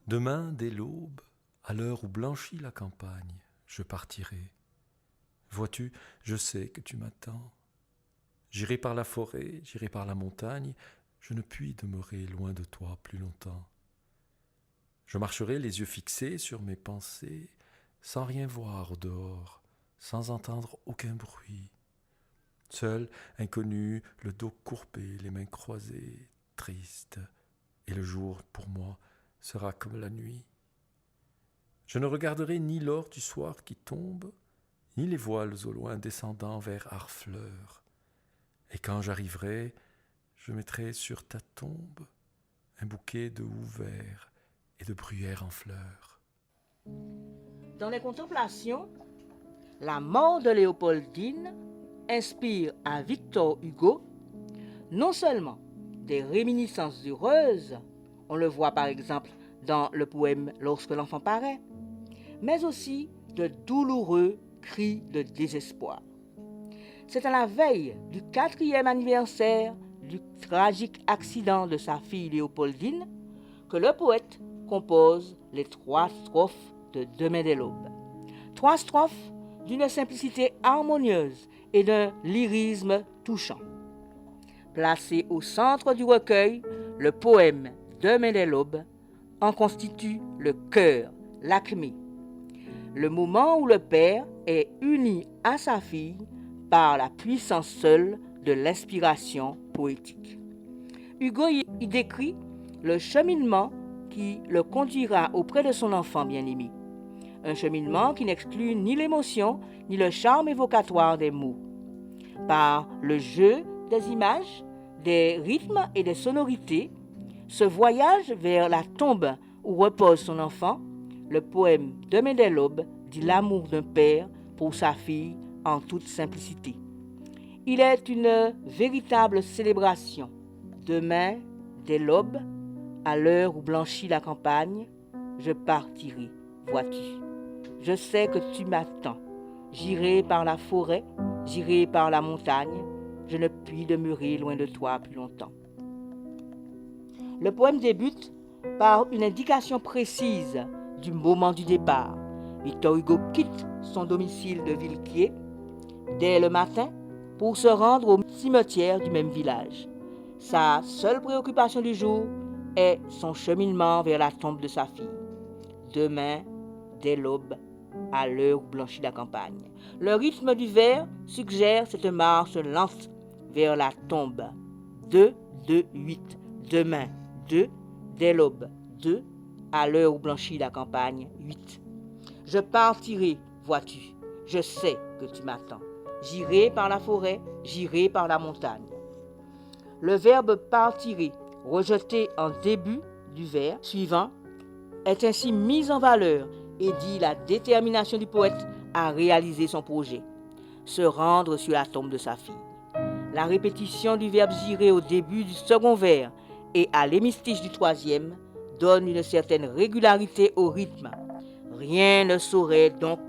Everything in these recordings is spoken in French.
Demain, dès l'aube, à l'heure où blanchit la campagne, je partirai. Vois-tu, je sais que tu m'attends. J'irai par la forêt, j'irai par la montagne, je ne puis demeurer loin de toi plus longtemps. Je marcherai les yeux fixés sur mes pensées, sans rien voir au dehors, sans entendre aucun bruit. Seul, inconnu, le dos courbé, les mains croisées, triste, et le jour, pour moi, sera comme la nuit. Je ne regarderai ni l'or du soir qui tombe, ni les voiles au loin descendant vers Harfleur. Et quand j'arriverai, je mettrai sur ta tombe un bouquet de houx verts et de bruyères en fleurs. Dans les contemplations, la mort de Léopoldine inspire à Victor Hugo non seulement des réminiscences heureuses, on le voit par exemple dans le poème Lorsque l'enfant paraît, mais aussi de douloureux cris de désespoir. C'est à la veille du 4e anniversaire du tragique accident de sa fille Léopoldine que le poète compose les 3 strophes de Demain dès l'aube. 3 strophes d'une simplicité harmonieuse et d'un lyrisme touchant. Placé au centre du recueil, le poème Demain dès l'aube en constitue le cœur, l'acmé. Le moment où le père est uni à sa fille par la puissance seule de l'inspiration poétique. Hugo y décrit le cheminement qui le conduira auprès de son enfant bien-aimé. Un cheminement qui n'exclut ni l'émotion ni le charme évocatoire des mots. Par le jeu des images, des rythmes et des sonorités, ce voyage vers la tombe où repose son enfant, le poème Demain dès l'aube dit l'amour d'un père pour sa fille en toute simplicité. Il est une véritable célébration. Demain, dès l'aube, à l'heure où blanchit la campagne, je partirai, vois-tu. Je sais que tu m'attends. J'irai par la forêt, j'irai par la montagne, je ne puis demeurer loin de toi plus longtemps. Le poème débute par une indication précise du moment du départ. Victor Hugo quitte son domicile de Villequier dès le matin pour se rendre au cimetière du même village. Sa seule préoccupation du jour est son cheminement vers la tombe de sa fille. Demain, dès l'aube, à l'heure où blanchit la campagne. Le rythme du vers suggère cette marche lente vers la tombe. 2, 2, 8. Demain, 2, dès l'aube, 2, à l'heure où blanchit la campagne, 8. Je partirai, vois-tu, je sais que tu m'attends. J'irai par la forêt, j'irai par la montagne. Le verbe partirai, rejeté en début du vers suivant, est ainsi mis en valeur et dit la détermination du poète à réaliser son projet, se rendre sur la tombe de sa fille. La répétition du verbe j'irai au début du second vers et à l'hémistiche du 3e donne une certaine régularité au rythme. Rien ne saurait donc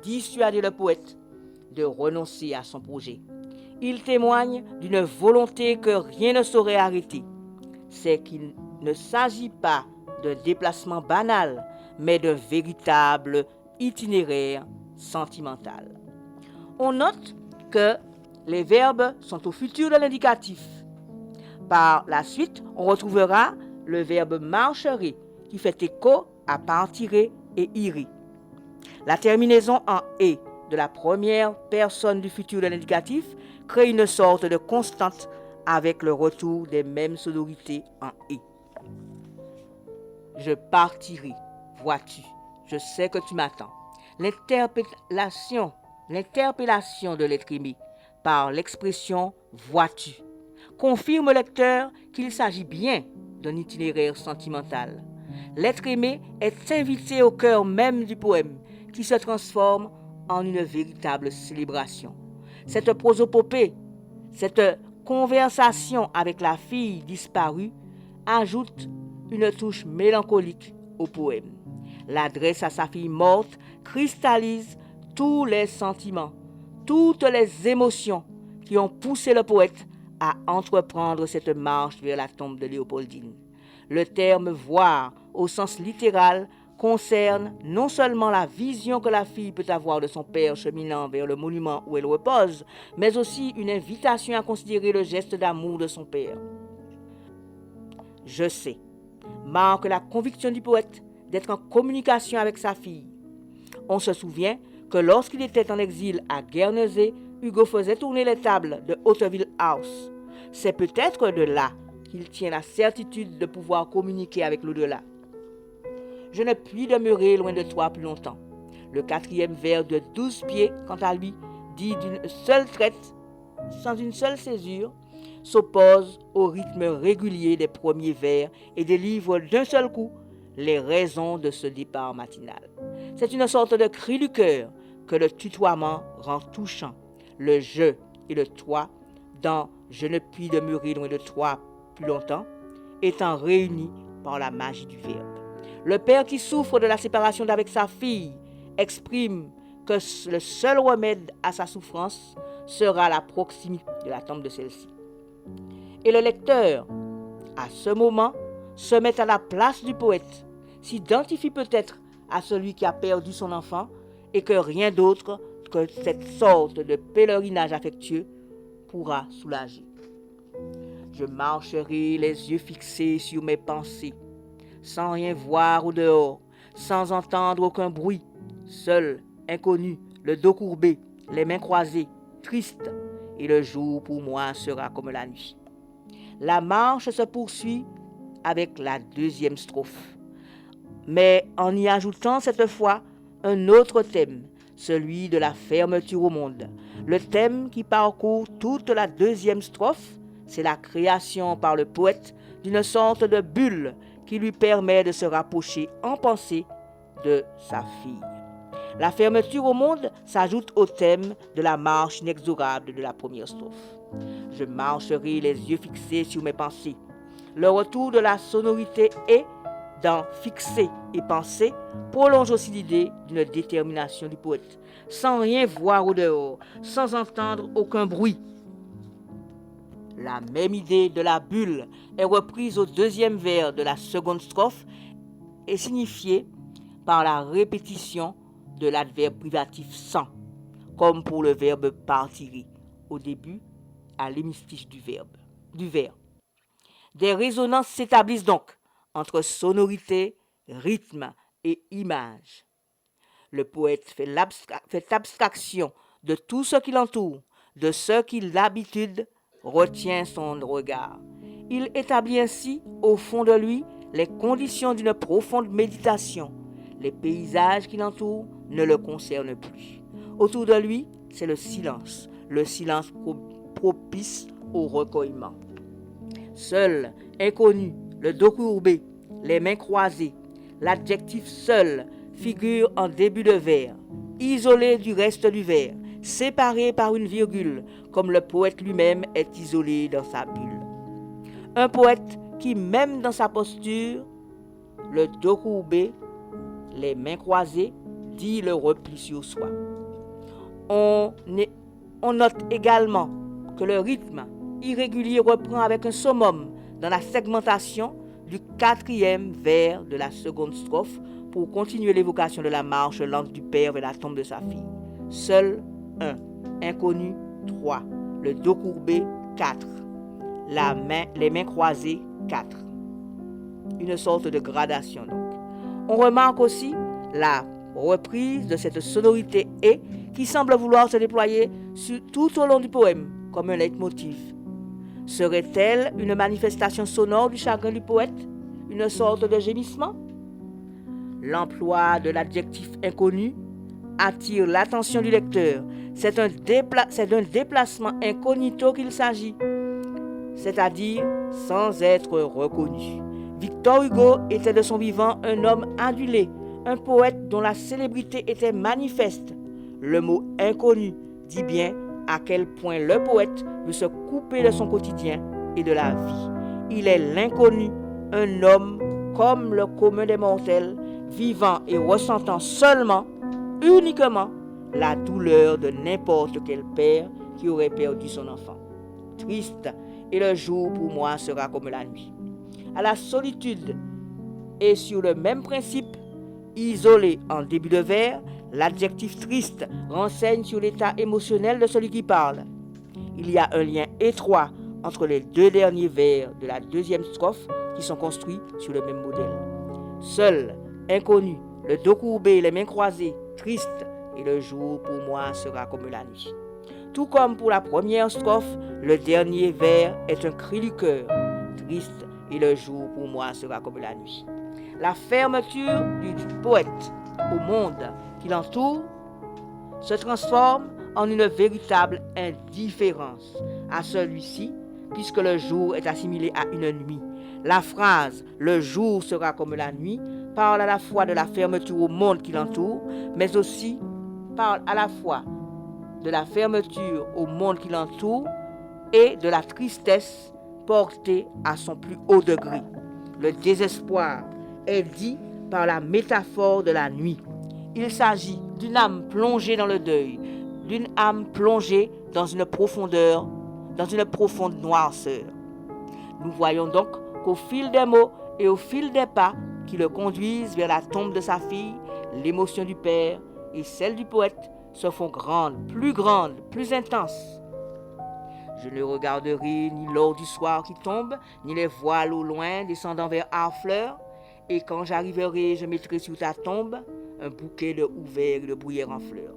dissuader le poète de renoncer à son projet. Il témoigne d'une volonté que rien ne saurait arrêter. C'est qu'il ne s'agit pas d'un déplacement banal, mais d'un véritable itinéraire sentimental. On note que les verbes sont au futur de l'indicatif. Par la suite, on retrouvera le verbe marcherait qui fait écho à partirait et irait. La terminaison en et de la première personne du futur de l'indicatif crée une sorte de constante avec le retour des mêmes sonorités en et. Je partirai, vois-tu, je sais que tu m'attends. L'interpellation de l'être aimé par l'expression vois-tu confirme au lecteur qu'il s'agit bien d'un itinéraire sentimental. L'être aimé est invité au cœur même du poème qui se transforme en une véritable célébration. Cette prosopopée, cette conversation avec la fille disparue ajoute une touche mélancolique au poème. L'adresse à sa fille morte cristallise tous les sentiments, toutes les émotions qui ont poussé le poète à entreprendre cette marche vers la tombe de Léopoldine. Le terme voir au sens littéral, concerne non seulement la vision que la fille peut avoir de son père cheminant vers le monument où elle repose, mais aussi une invitation à considérer le geste d'amour de son père. Je sais, marque la conviction du poète d'être en communication avec sa fille. On se souvient que lorsqu'il était en exil à Guernesey, Hugo faisait tourner les tables de Hauteville House. C'est peut-être de là qu'il tient la certitude de pouvoir communiquer avec l'au-delà. Je ne puis demeurer loin de toi plus longtemps. Le 4e vers de 12 pieds, quant à lui, dit d'une seule traite, sans une seule césure, s'oppose au rythme régulier des premiers vers et délivre d'un seul coup les raisons de ce départ matinal. C'est une sorte de cri du cœur que le tutoiement rend touchant. Le je et le toi, dans je ne puis demeurer loin de toi plus longtemps, étant réunis par la magie du verbe. Le père qui souffre de la séparation d'avec sa fille exprime que le seul remède à sa souffrance sera la proximité de la tombe de celle-ci. Et le lecteur, à ce moment, se met à la place du poète, s'identifie peut-être à celui qui a perdu son enfant et que rien d'autre que cette sorte de pèlerinage affectueux pourra soulager. Je marcherai les yeux fixés sur mes pensées, sans rien voir au dehors, sans entendre aucun bruit, seul, inconnu, le dos courbé, les mains croisées, triste, et le jour pour moi sera comme la nuit. La marche se poursuit avec la 2e strophe, mais en y ajoutant cette fois un autre thème, celui de la fermeture au monde. Le thème qui parcourt toute la 2e strophe, c'est la création par le poète d'une sorte de bulle qui lui permet de se rapprocher en pensée de sa fille. La fermeture au monde s'ajoute au thème de la marche inexorable de la 1re strophe. Je marcherai les yeux fixés sur mes pensées. Le retour de la sonorité est dans fixer et penser prolonge aussi l'idée d'une détermination du poète, sans rien voir au dehors, sans entendre aucun bruit. La même idée de la bulle est reprise au 2e vers de la 2e strophe et signifiée par la répétition de l'adverbe privatif sans, comme pour le verbe partirait, au début, à l'hémistiche du vers. Des résonances s'établissent donc entre sonorité, rythme et image. Le poète fait abstraction de tout ce qui l'entoure, de ce qui l'habitude retient son regard. Il établit ainsi au fond de lui les conditions d'une profonde méditation. Les paysages qui l'entourent ne le concernent plus. Autour de lui, c'est le silence propice au recueillement. Seul, inconnu, le dos courbé, les mains croisées, l'adjectif seul figure en début de vers, isolé du reste du vers, séparé par une virgule, comme le poète lui-même est isolé dans sa bulle. Un poète qui, même dans sa posture, le dos courbé, les mains croisées, dit le repli sur soi. On note également que le rythme irrégulier reprend avec un summum dans la segmentation du 4e vers de la 2e strophe pour continuer l'évocation de la marche lente du père vers la tombe de sa fille. Seul 1, inconnu 3, le dos courbé 4, les mains croisées 4. Une sorte de gradation donc. On remarque aussi la reprise de cette sonorité et qui semble vouloir se déployer tout au long du poème comme un leitmotiv. Serait-elle une manifestation sonore du chagrin du poète, une sorte de gémissement? L'emploi de l'adjectif inconnu attire l'attention du lecteur. C'est d'un déplacement incognito qu'il s'agit, c'est-à-dire sans être reconnu. Victor Hugo était de son vivant un homme adulé, un poète dont la célébrité était manifeste. Le mot inconnu dit bien à quel point le poète veut se couper de son quotidien et de la vie. Il est l'inconnu, un homme comme le commun des mortels, vivant et ressentant seulement, uniquement, la douleur de n'importe quel père qui aurait perdu son enfant. Triste, et le jour pour moi sera comme la nuit. À la solitude Et sur le même principe, isolé en début de vers, l'adjectif triste renseigne sur l'état émotionnel de celui qui parle. Il y a un lien étroit entre les deux derniers vers de la deuxième strophe qui sont construits sur le même modèle. Seul, inconnu, le dos courbé, les mains croisées, triste, et le jour pour moi sera comme la nuit. Tout comme pour la première strophe, le dernier vers est un cri du cœur, triste, et le jour pour moi sera comme la nuit. La fermeture du poète au monde qui l'entoure se transforme en une véritable indifférence à celui-ci, puisque le jour est assimilé à une nuit. La phrase « le jour sera comme la nuit » parle à la fois de la fermeture au monde qui l'entoure, mais aussi parle à la fois de la fermeture au monde qui l'entoure et de la tristesse portée à son plus haut degré. Le désespoir est dit par la métaphore de la nuit. Il s'agit d'une âme plongée dans le deuil, d'une âme plongée dans une profonde noirceur. Nous voyons donc qu'au fil des mots et au fil des pas qui le conduisent vers la tombe de sa fille, l'émotion du père et celle du poète se font grandes, plus intenses. Je ne regarderai ni l'or du soir qui tombe, ni les voiles au loin descendant vers Harfleur, et quand j'arriverai, je mettrai sur ta tombe un bouquet de houverts et de bruyères en fleurs.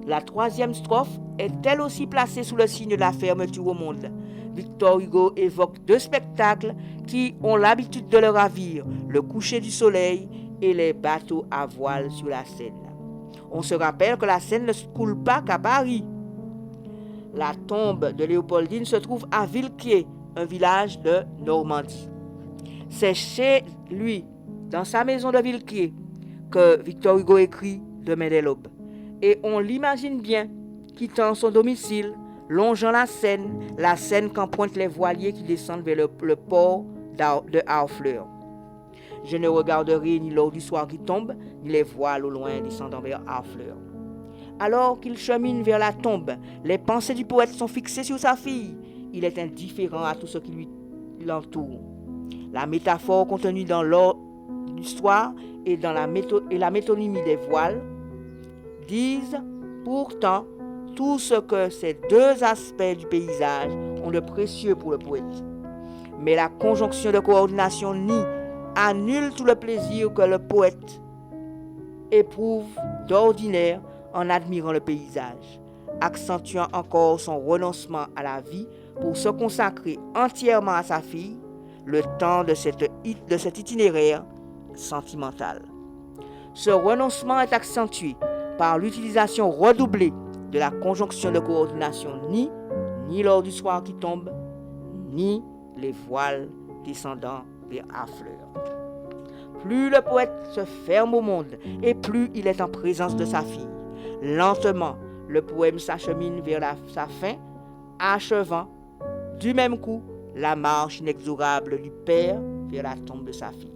La troisième strophe est elle aussi placée sous le signe de la fermeture au monde. Victor Hugo évoque deux spectacles qui ont l'habitude de le ravir, le coucher du soleil et les bateaux à voile sur la Seine. On se rappelle que la Seine ne coule pas qu'à Paris. La tombe de Léopoldine se trouve à Villequier, un village de Normandie. C'est chez lui, dans sa maison de Villequier, que Victor Hugo écrit Demain dès l'aube. Et on l'imagine bien, quittant son domicile, longeant la Seine qu'empruntent les voiliers qui descendent vers le port de Harfleur. Je ne regarderai ni l'or du soir qui tombe, ni les voiles au loin descendant vers Harfleur. Alors qu'il chemine vers la tombe, les pensées du poète sont fixées sur sa fille. Il est indifférent à tout ce qui l'entoure. La métaphore contenue dans l'or du soir et dans la métonymie des voiles disent pourtant tout ce que ces deux aspects du paysage ont de précieux pour le poète. Mais la conjonction de coordination nie, annule tout le plaisir que le poète éprouve d'ordinaire en admirant le paysage, accentuant encore son renoncement à la vie pour se consacrer entièrement à sa fille, le temps de cet itinéraire sentimental. Ce renoncement est accentué par l'utilisation redoublée de la conjonction de coordination ni l'or du soir qui tombe, ni les voiles descendant vers Harfleur. Plus le poète se ferme au monde et plus il est en présence de sa fille. Lentement, le poème s'achemine vers sa fin, achevant du même coup la marche inexorable du père vers la tombe de sa fille.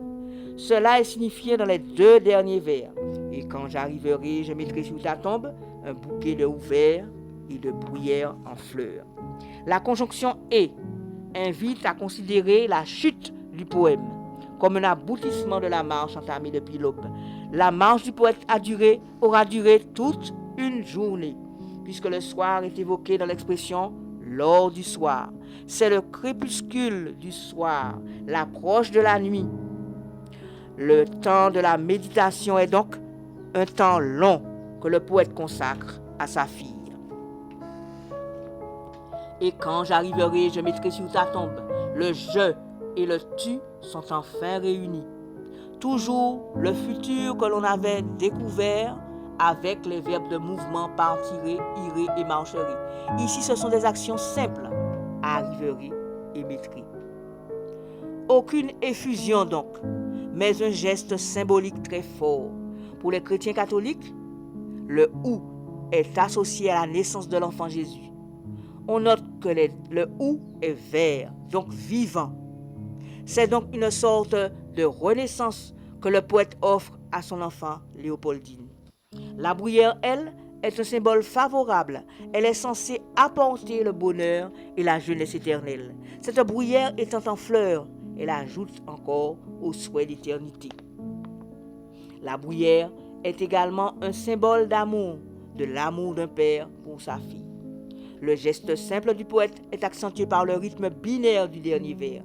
Cela est signifié dans les deux derniers vers. Et quand j'arriverai, je mettrai sur ta tombe un bouquet de houverts et de bruyères en fleurs. La conjonction « et » invite à considérer la chute du poème comme un aboutissement de la marche entamée depuis l'aube. La marche du poète aura duré toute une journée, puisque le soir est évoqué dans l'expression « l'or du soir ». C'est le crépuscule du soir, l'approche de la nuit. Le temps de la méditation est donc un temps long que le poète consacre à sa fille. Et quand j'arriverai, je mettrai sur ta tombe. Le je et le tu sont enfin réunis. Toujours le futur que l'on avait découvert avec les verbes de mouvement partirai, irai et marcherai. Ici, ce sont des actions simples. Arriverai et mettrai. Aucune effusion donc, mais un geste symbolique très fort. Pour les chrétiens catholiques, le « ou » est associé à la naissance de l'enfant Jésus. On note que le « ou » est vert, donc vivant. C'est donc une sorte de renaissance que le poète offre à son enfant Léopoldine. La bruyère, elle, est un symbole favorable. Elle est censée apporter le bonheur et la jeunesse éternelle. Cette bruyère étant en fleurs, elle ajoute encore au souhait d'éternité. La bruyère est également un symbole d'amour, de l'amour d'un père pour sa fille. Le geste simple du poète est accentué par le rythme binaire du dernier vers.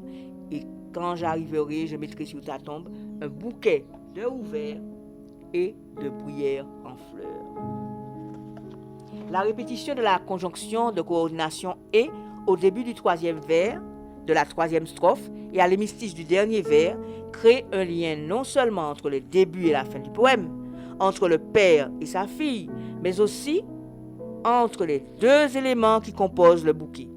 Et quand j'arriverai, je mettrai sur ta tombe un bouquet de ouverts et de bruyères en fleurs. La répétition de la conjonction de coordination et au début du troisième vers, de la troisième strophe et à l'hémistice du dernier vers crée un lien non seulement entre le début et la fin du poème, entre le père et sa fille, mais aussi entre les deux éléments qui composent le bouquet.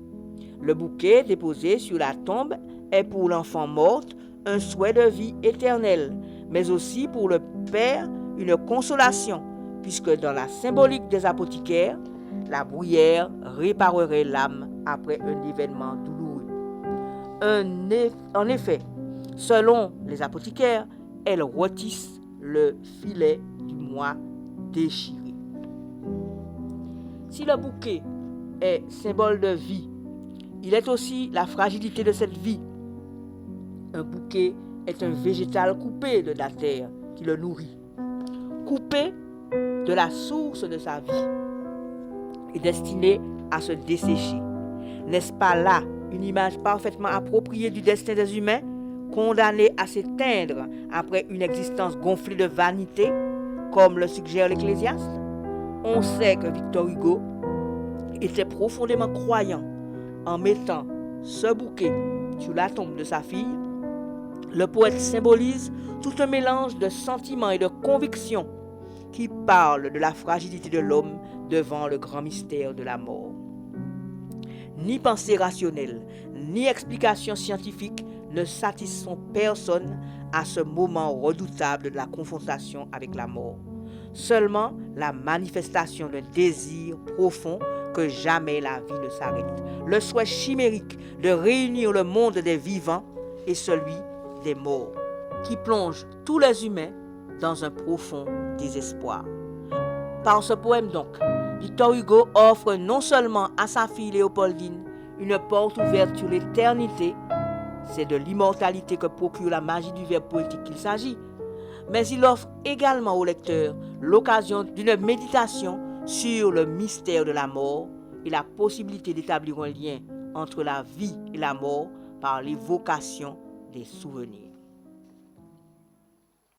Le bouquet déposé sur la tombe est pour l'enfant morte un souhait de vie éternelle, mais aussi pour le père une consolation, puisque dans la symbolique des apothicaires, la bruyère réparerait l'âme après un événement douloureux. En effet, selon les apothicaires, elles rôtissent le filet du mois déchiré. Si le bouquet est symbole de vie, il est aussi la fragilité de cette vie. Un bouquet est un végétal coupé de la terre qui le nourrit, coupé de la source de sa vie et destiné à se dessécher. N'est-ce pas là une image parfaitement appropriée du destin des humains, condamnés à s'éteindre après une existence gonflée de vanité, comme le suggère l'Ecclésiaste? On sait que Victor Hugo était profondément croyant. En mettant ce bouquet sur la tombe de sa fille, le poète symbolise tout un mélange de sentiments et de convictions qui parlent de la fragilité de l'homme devant le grand mystère de la mort. Ni pensée rationnelle, ni explication scientifique ne satisfont personne à ce moment redoutable de la confrontation avec la mort. Seulement la manifestation d'un désir profond que jamais la vie ne s'arrête. Le souhait chimérique de réunir le monde des vivants et celui des morts, qui plonge tous les humains dans un profond désespoir. Par ce poème donc, Victor Hugo offre non seulement à sa fille Léopoldine une porte ouverte sur l'éternité, c'est de l'immortalité que procure la magie du verbe poétique qu'il s'agit, mais il offre également au lecteur l'occasion d'une méditation sur le mystère de la mort et la possibilité d'établir un lien entre la vie et la mort par l'évocation des souvenirs.